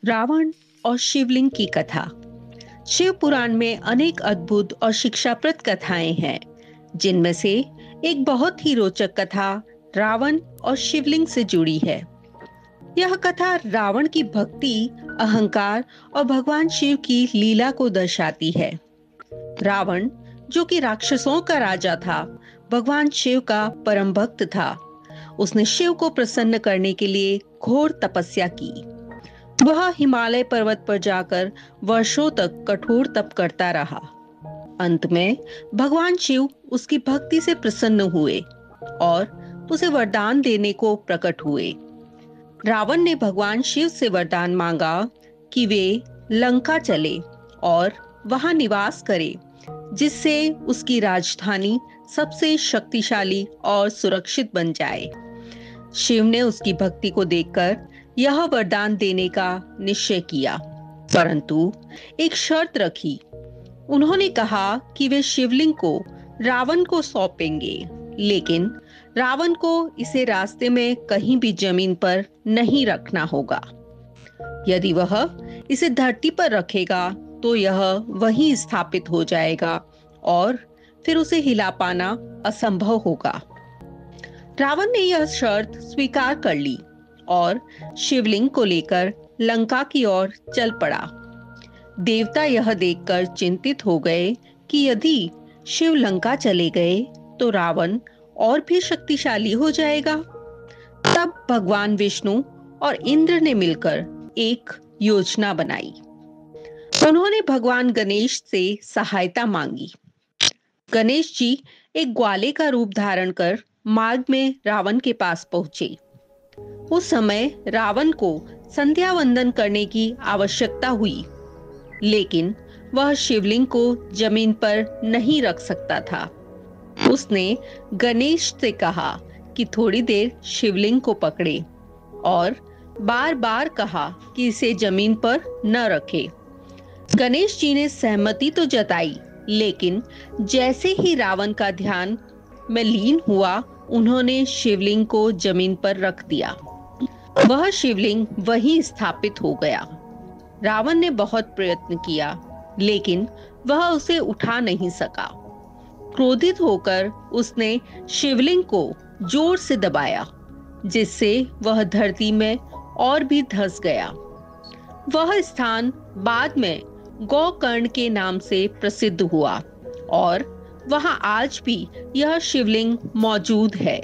रावण और शिवलिंग की कथा। शिव पुराण में अनेक अद्भुत और शिक्षाप्रद कथाएं हैं, जिनमें से एक बहुत ही रोचक कथा रावण और शिवलिंग से जुड़ी है। यह कथा रावण की भक्ति, अहंकार और भगवान शिव की लीला को दर्शाती है। रावण, जो कि राक्षसों का राजा था, भगवान शिव का परम भक्त था। उसने शिव को प्रसन्न करने के लिए घोर तपस्या की। वह हिमालय पर्वत पर जाकर वर्षों तक कठोर तप करता रहा। अंत में भगवान शिव उसकी भक्ति से प्रसन्न हुए और उसे वरदान देने को प्रकट हुए। रावण ने भगवान शिव से वरदान मांगा कि वे लंका चले और वहां निवास करे, जिससे उसकी राजधानी सबसे शक्तिशाली और सुरक्षित बन जाए। शिव ने उसकी भक्ति को देखकर यह वरदान देने का निश्चय किया, परंतु एक शर्त रखी। उन्होंने कहा कि वे शिवलिंग को रावण को सौंपेंगे, लेकिन रावण को इसे रास्ते में कहीं भी जमीन पर नहीं रखना होगा। यदि वह इसे धरती पर रखेगा तो यह वहीं स्थापित हो जाएगा और फिर उसे हिला पाना असंभव होगा। रावण ने यह शर्त स्वीकार कर ली और शिवलिंग को लेकर लंका की ओर चल पड़ा। देवता यह देखकर चिंतित हो गए कि यदि शिव लंका चले गए तो रावण और भी शक्तिशाली हो जाएगा। तब भगवान विष्णु और इंद्र ने मिलकर एक योजना बनाई। उन्होंने भगवान गणेश से सहायता मांगी। गणेश जी एक ग्वाले का रूप धारण कर मार्ग में रावण के पास पहुंचे। उस समय रावण को संध्या वंदन करने की आवश्यकता हुई, लेकिन वह शिवलिंग को जमीन पर नहीं रख सकता था। उसने गणेश से कहा कि थोड़ी देर शिवलिंग को पकड़े और बार बार कहा कि इसे जमीन पर न रखे। गणेश जी ने सहमति तो जताई, लेकिन जैसे ही रावण का ध्यान में लीन हुआ, उन्होंने शिवलिंग को जमीन पर रख दिया। वह शिवलिंग वहीं स्थापित हो गया। रावण ने बहुत प्रयत्न किया, लेकिन वह उसे उठा नहीं सका। क्रोधित होकर उसने शिवलिंग को जोर से दबाया, जिससे वह धरती में और भी धंस गया। वह स्थान बाद में गोकर्ण के नाम से प्रसिद्ध हुआ और वहां आज भी यह शिवलिंग मौजूद है।